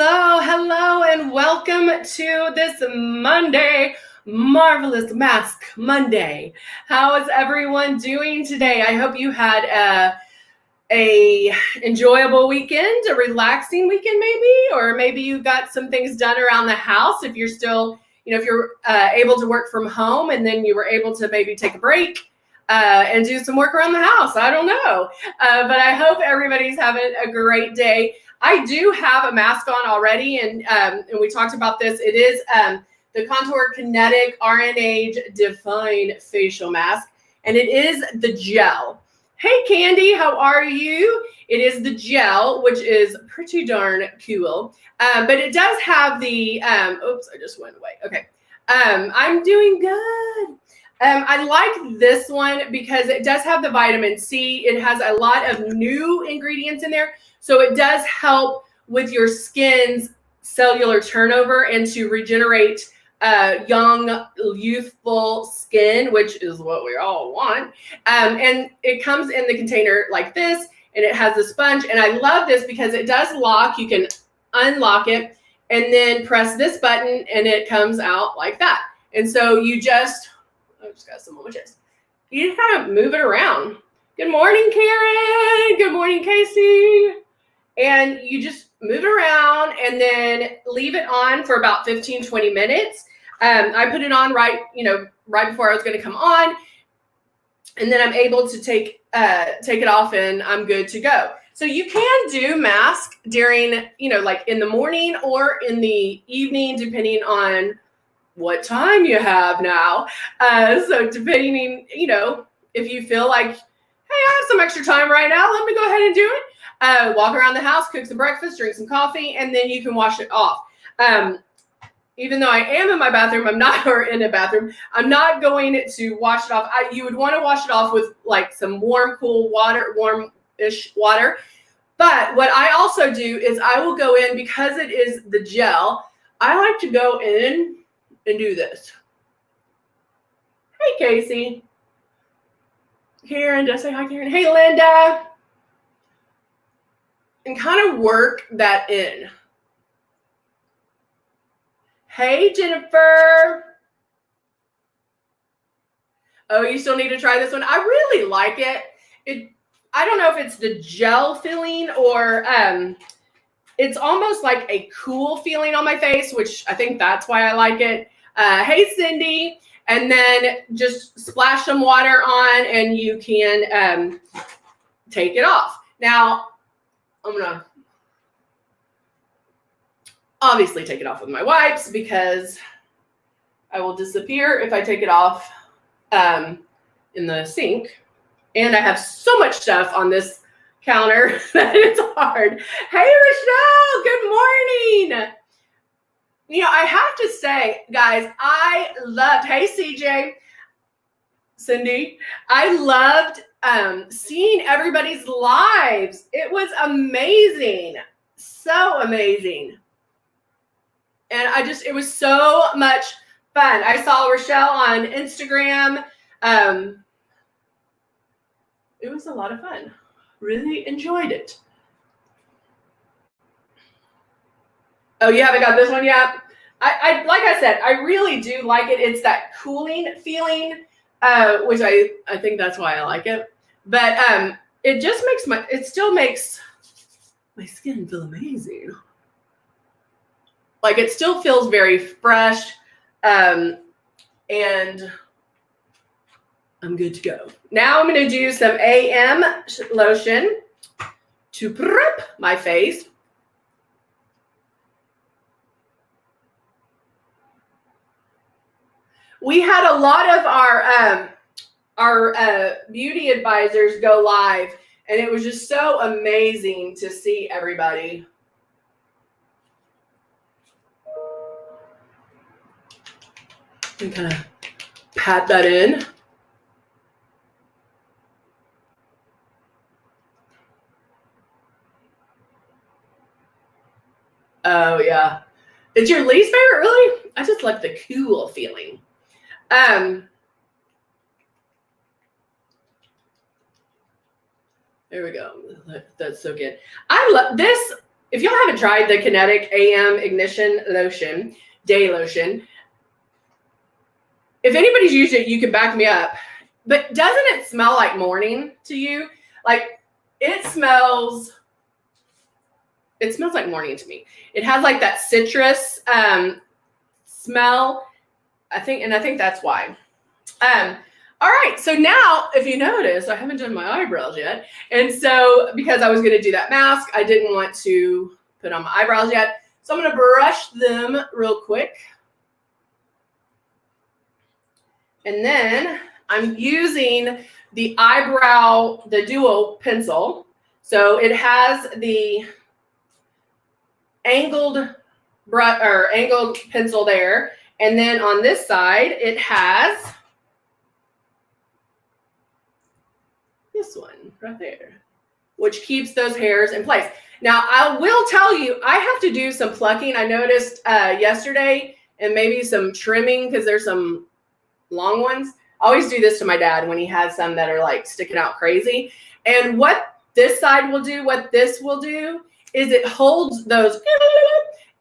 Hello, and welcome to this Monday, Marvelous Mask Monday. How is everyone doing today? I hope you had a enjoyable weekend, a relaxing weekend maybe, or maybe you got some things done around the house if you're still, if you're able to work from home and then you were able to maybe take a break and do some work around the house. I don't know, but I hope everybody's having a great day. I do have a mask on already, and we talked about this. It is the Contour Kinetic RNAge-Defying Facial Mask, and it is the gel. Hey, Candy, how are you? It is the gel, which is pretty darn cool, but it does have the, oops, I just went away. Okay, I'm doing good. I like this one because it does have the vitamin C. It has a lot of new ingredients in there. So it does help with your skin's cellular turnover and to regenerate young, youthful skin, which is what we all want. And it comes in the container like this, and it has a sponge. And I love this because it does lock. You can unlock it and then press this button, and it comes out like that. And so you just, I just got some images. You just kind of move it around. Good morning, Karen. Good morning, Casey. And you just move it around and then leave it on for about 15-20 minutes. I put it on right before I was going to come on, and then I'm able to take it off, and I'm good to go. So you can do mask during, like in the morning or in the evening, depending on what time you have now. So depending, if you feel like, hey, I have some extra time right now, let me go ahead and do it. Walk around the house, cook some breakfast, drink some coffee, and then you can wash it off. Even though I am in my bathroom, I'm not going to wash it off. You would want to wash it off with like some cool water, warm-ish water. But what I also do is I will go in, because it is the gel, I like to go in and do this. Hey, Casey. Karen, did I say hi, Karen? Hey, Linda. And kind of work that in. Hey, Jennifer. Oh, you still need to try this one? I really like it. I don't know if it's the gel feeling or it's almost like a cool feeling on my face, which I think that's why I like it. Hey, Cindy. And then just splash some water on and you can take it off. Now, I'm going to obviously take it off with my wipes because I will disappear if I take it off in the sink. And I have so much stuff on this counter that it's hard. Hey, Rochelle, good morning. I have to say, guys, I loved, hey, CJ, Cindy, I loved seeing everybody's lives. It was amazing. So amazing. And it was so much fun. I saw Rochelle on Instagram. It was a lot of fun. Really enjoyed it. Oh, you haven't got this one yet? I like I said, I really do like it. It's that cooling feeling, which I think that's why I like it. But it just still makes my skin feel amazing. Like it still feels very fresh, and I'm good to go. Now I'm going to do some AM lotion to prep my face. We had a lot of our beauty advisors go live, and it was just so amazing to see everybody. And kind of pat that in. Oh, yeah. It's your least favorite, really? I just like the cool feeling. There we go. That's so good. I love this. if y'all haven't tried the Kinetic AM Ignition Lotion, Day Lotion, if anybody's used it, you can back me up. But doesn't it smell like morning to you? Like it smells like morning to me. It has like that citrus smell. I think that's why. All right, so now if you notice, I haven't done my eyebrows yet. And so because I was gonna do that mask, I didn't want to put on my eyebrows yet. So I'm gonna brush them real quick. And then I'm using the Duo pencil. So it has the angled pencil there. And then on this side, it has this one right there, which keeps those hairs in place. Now, I will tell you, I have to do some plucking. I noticed yesterday, and maybe some trimming because there's some long ones. I always do this to my dad when he has some that are like sticking out crazy. And what this side will do, what this will do, is it holds those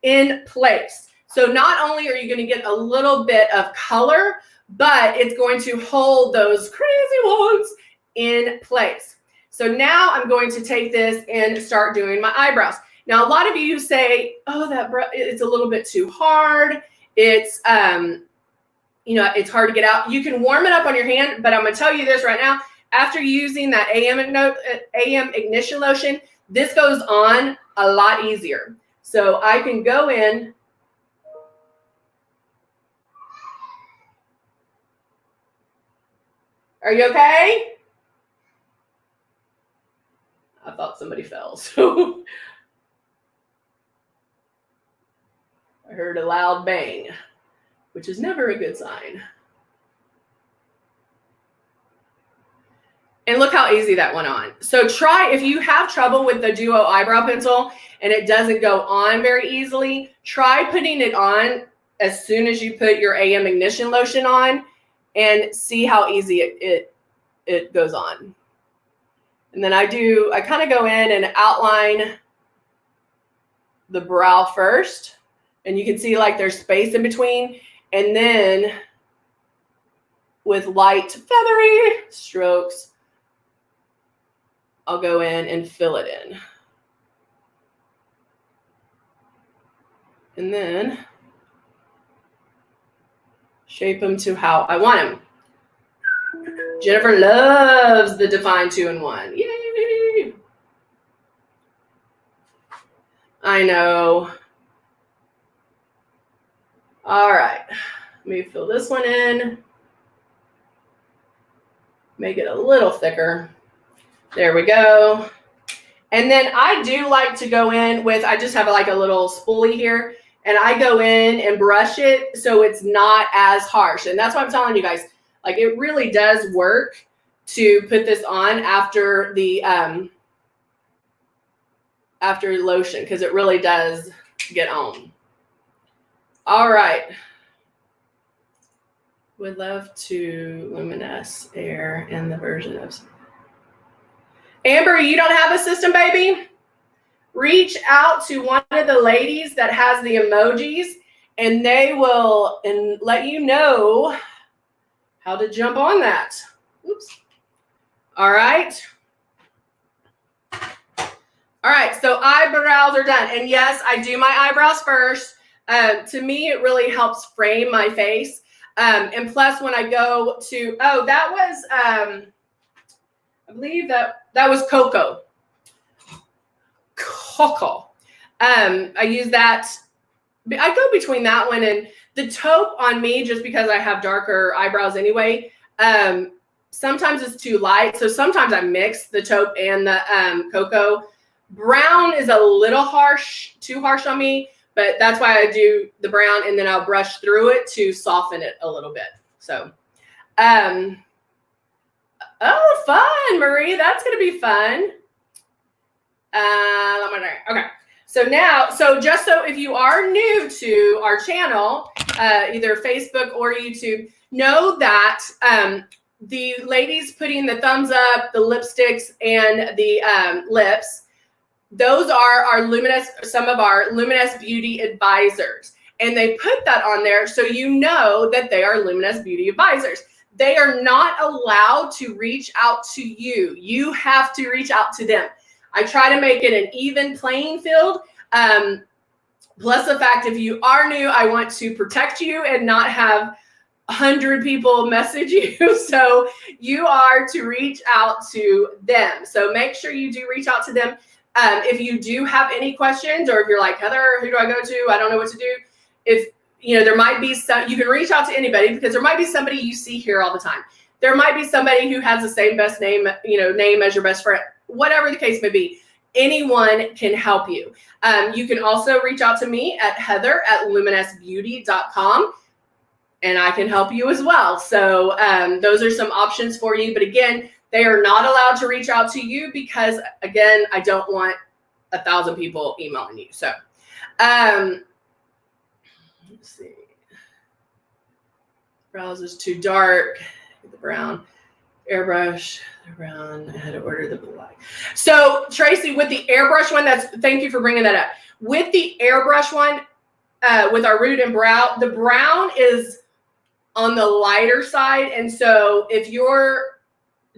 in place. So not only are you going to get a little bit of color, but it's going to hold those crazy ones in place. So now I'm going to take this and start doing my eyebrows. Now, a lot of you say, oh, it's a little bit too hard. It's, it's hard to get out. You can warm it up on your hand, but I'm going to tell you this right now. After using that AM Ignition Lotion, this goes on a lot easier. So I can go in. Are you okay? I thought somebody fell, so I heard a loud bang, which is never a good sign. And look how easy that went on. So try, if you have trouble with the Duo eyebrow pencil and it doesn't go on very easily, try putting it on as soon as you put your AM Ignition Lotion on and see how easy it goes on. And then I kind of go in and outline the brow first. And you can see like there's space in between. And then with light feathery strokes, I'll go in and fill it in. And then shape them to how I want them. Jennifer loves the Define 2-in-1. Yay! I know. All right. Let me fill this one in. Make it a little thicker. There we go. And then I do like to go in with, I just have like a little spoolie here, and I go in and brush it so it's not as harsh. And that's what I'm telling you guys. Like it really does work to put this on after the lotion, because it really does get on. All right. Would love to luminous air in the version of Amber, you don't have a system, baby? Reach out to one of the ladies that has the emojis, and they will let you know how to jump on that. Oops. All right. All right, so eyebrows are done. And yes, I do my eyebrows first. To me, it really helps frame my face. And plus, when I go to, that was, I believe that was Cocoa. I use that. I go between that one and the taupe on me, just because I have darker eyebrows anyway. Sometimes it's too light. So sometimes I mix the taupe and the Cocoa. Brown is a little too harsh on me, but that's why I do the brown, and then I'll brush through it to soften it a little bit. So, oh, fun, Marie. That's going to be fun. Okay. So just so if you are new to our channel, either Facebook or YouTube, know that the ladies putting the thumbs up, the lipsticks, and the lips, those are our Luminous, some of our Luminous Beauty Advisors. And they put that on there so you know that they are Luminous Beauty Advisors. They are not allowed to reach out to you. You have to reach out to them. I try to make it an even playing field. Plus the fact, if you are new, I want to protect you and not have 100 people message you. So you are to reach out to them. So make sure you do reach out to them. If you do have any questions, or if you're like, Heather, who do I go to? I don't know what to do. If you know, there might be some, you can reach out to anybody, because there might be somebody you see here all the time. There might be somebody who has the same best name, name as your best friend, whatever the case may be. Anyone can help you. You can also reach out to me at heather@luminousbeauty.com, and I can help you as well. So those are some options for you. But again, they are not allowed to reach out to you because, again, I don't want 1,000 people emailing you. So let's see. Brows is too dark. The brown. Airbrush, the brown. I had to order the black. So Tracy, with the airbrush one, thank you for bringing that up. With the airbrush one, with our root and brow, the brown is on the lighter side. And so if you're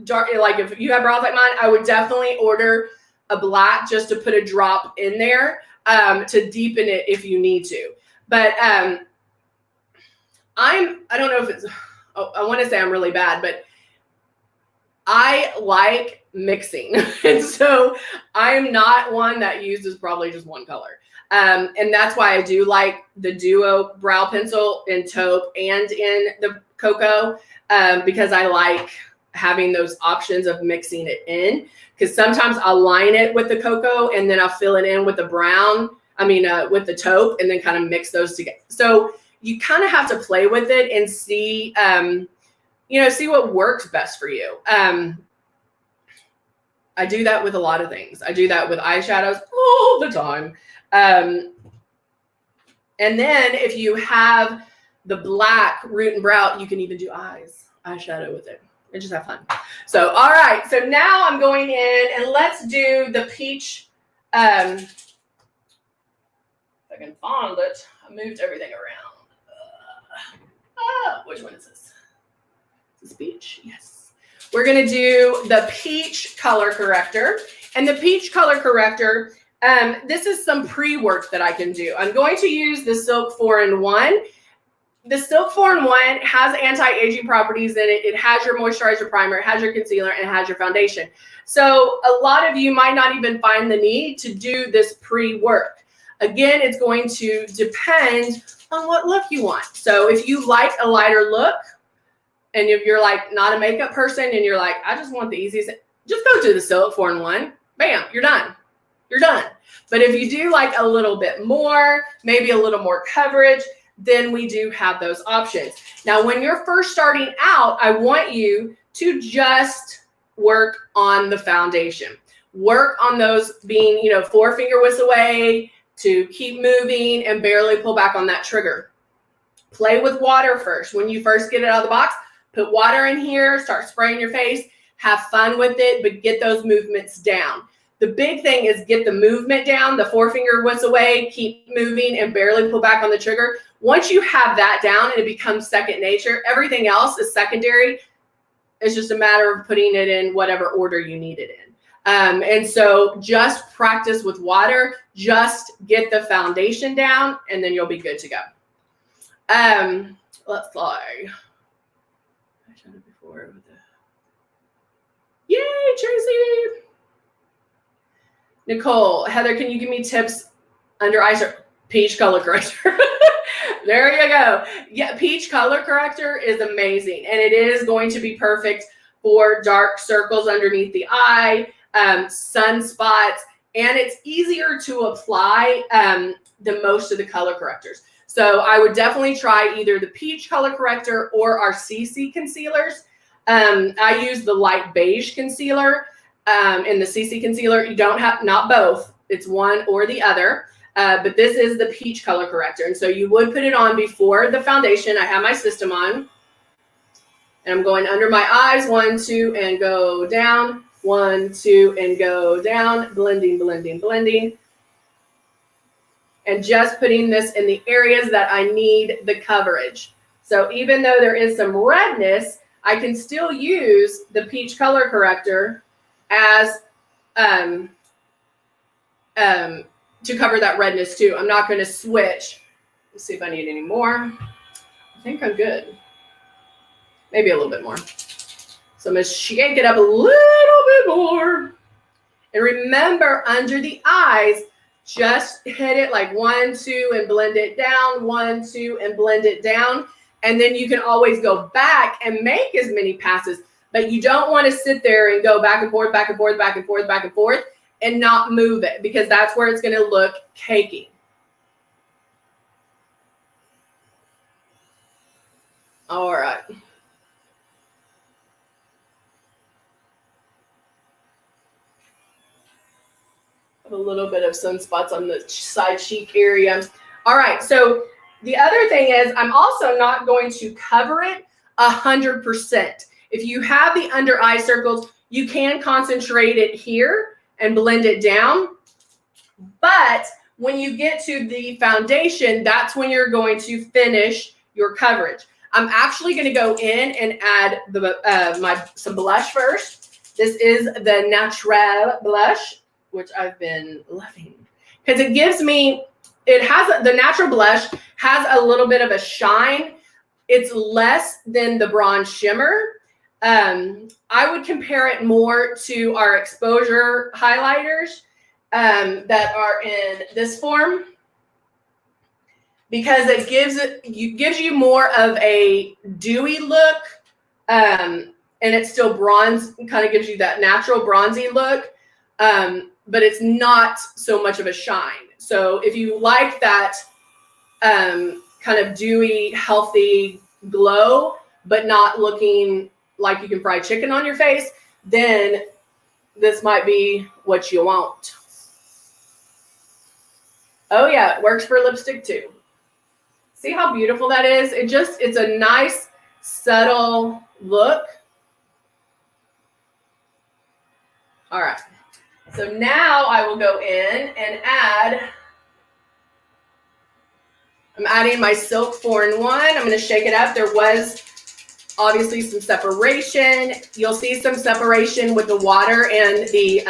dark, like if you have brows like mine, I would definitely order a black just to put a drop in there to deepen it if you need to. But I don't know if it's, I want to say I'm really bad, but I like mixing. And so I'm not one that uses probably just one color. And that's why I do like the Duo brow pencil in taupe and in the cocoa, because I like having those options of mixing it in, because sometimes I'll line it with the cocoa and then I'll fill it in with the brown, with the taupe, and then kind of mix those together. So you kind of have to play with it and see, see what works best for you. I do that with a lot of things. I do that with eyeshadows all the time. And then if you have the black root and brow, you can even do eyeshadow with it and just have fun. So, all right. So now I'm going in and let's do the peach. If I can find it, I moved everything around. Which one is this? Is this peach? Yes. We're going to do the peach color corrector. And the peach color corrector, this is some pre-work that I can do. I'm going to use the Silk 4-in-1. The Silk 4-in-1 has anti-aging properties in it. It has your moisturizer primer, it has your concealer, and it has your foundation. So a lot of you might not even find the need to do this pre-work. Again, it's going to depend on what look you want. So if you like a lighter look, and if you're like not a makeup person and you're like, I just want the easiest, just go to the Silk 4-in-1. Bam, you're done. You're done. But if you do like a little bit more, maybe a little more coverage, then we do have those options. Now, when you're first starting out, I want you to just work on the foundation. Work on those being, 4-finger whisk away, to keep moving and barely pull back on that trigger. Play with water first. When you first get it out of the box, put water in here, start spraying your face, have fun with it, but get those movements down. The big thing is get the movement down, the 4-finger whisk away, keep moving and barely pull back on the trigger. Once you have that down and it becomes second nature, everything else is secondary. It's just a matter of putting it in whatever order you need it in. And so just practice with water, just get the foundation down, and then you'll be good to go. Let's fly. I showed it before with the, yay, Tracy. Nicole, Heather, can you give me tips under eyes? Peach color corrector. There you go. Yeah, peach color corrector is amazing. And it is going to be perfect for dark circles underneath the eye, sunspots, and it's easier to apply than most of the color correctors. So I would definitely try either the peach color corrector or our CC concealers. I use the light beige concealer and the CC concealer. You don't have, not both, it's one or the other. But this is the peach color corrector. And so you would put it on before the foundation. I have my system on. And I'm going under my eyes, 1, 2, and go down. 1, 2, and go down, blending, blending, blending. And just putting this in the areas that I need the coverage. So even though there is some redness, I can still use the peach color corrector as to cover that redness too. I'm not going to switch. Let's see if I need any more. I think I'm good. Maybe a little bit more. So I'm going to shake it up a little bit more. And remember, under the eyes, just hit it like 1, 2, and blend it down, 1, 2, and blend it down. And then you can always go back and make as many passes, but you don't want to sit there and go back and forth, back and forth, back and forth, back and forth, and not move it, because that's where it's going to look cakey. All right. A little bit of sunspots on the side cheek area. All right, so the other thing is I'm also not going to cover it 100%. If you have the under eye circles, you can concentrate it here and blend it down. But when you get to the foundation, that's when you're going to finish your coverage. I'm actually going to go in and add the some blush first. This is the Natural blush, which I've been loving because it gives me, the natural blush has a little bit of a shine. It's less than the bronze shimmer. I would compare it more to our exposure highlighters that are in this form, because it gives you more of a dewy look, and it's still bronze, kind of gives you that natural bronzy look. But it's not so much of a shine. So if you like that kind of dewy, healthy glow, but not looking like you can fry chicken on your face, then this might be what you want. Oh yeah, it works for lipstick too. See how beautiful that is? It's a nice, subtle look. All right. So now I will go in and I'm adding my Silk 4-in-1. I'm going to shake it up. There was obviously some separation. You'll see some separation with the water and the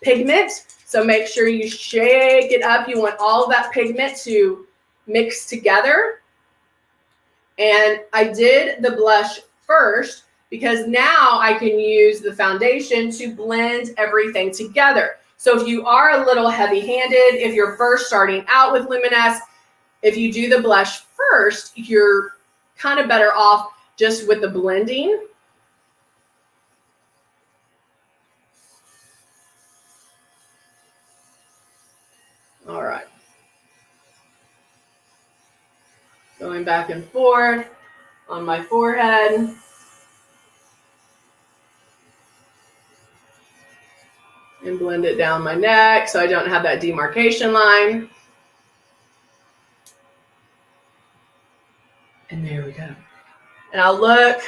pigment. So make sure you shake it up. You want all of that pigment to mix together. And I did the blush first, because now I can use the foundation to blend everything together. So if you are a little heavy-handed, if you're first starting out with Luminous, if you do the blush first, you're kind of better off just with the blending. All right. Going back and forth on my forehead. And blend it down my neck so I don't have that demarcation line. And there we go. And I'll look. I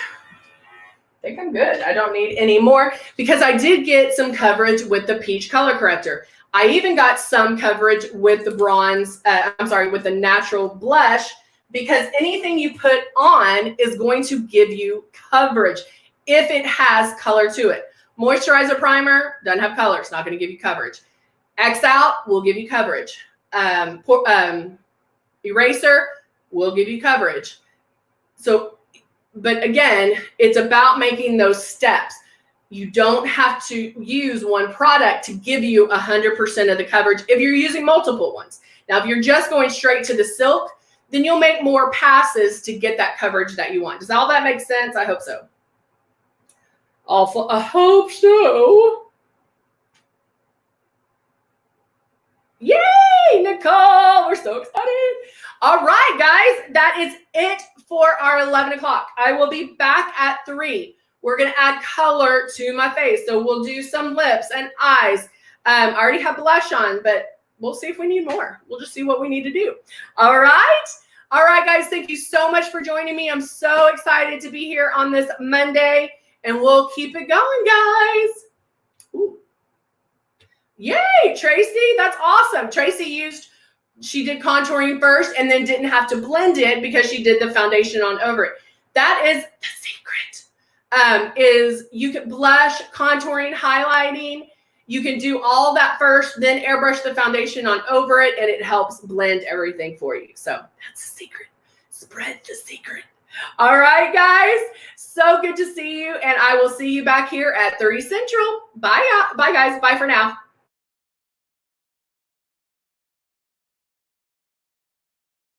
think I'm good. I don't need any more, because I did get some coverage with the peach color corrector. I even got some coverage with the with the natural blush, because anything you put on is going to give you coverage if it has color to it. Moisturizer primer doesn't have color. It's not going to give you coverage. X out will give you coverage. Eraser will give you coverage. So, but again, it's about making those steps. You don't have to use one product to give you 100% of the coverage if you're using multiple ones. Now, if you're just going straight to the Silk, then you'll make more passes to get that coverage that you want. Does all that make sense? I hope so. I hope so. Yay, Nicole. We're so excited. All right, guys. That is it for our 11 o'clock. I will be back at 3. We're going to add color to my face. So we'll do some lips and eyes. I already have blush on, but we'll see if we need more. We'll just see what we need to do. All right. All right, guys. Thank you so much for joining me. I'm so excited to be here on this Monday. And we'll keep it going, guys. Ooh. Yay, Tracy, that's awesome. She did contouring first and then didn't have to blend it because she did the foundation on over it. That is the secret, is you can blush, contouring, highlighting. You can do all that first, then airbrush the foundation on over it, and it helps blend everything for you. So that's the secret. Spread the secret. All right, guys. So good to see you, and I will see you back here at 3 Central. Bye, guys. Bye for now.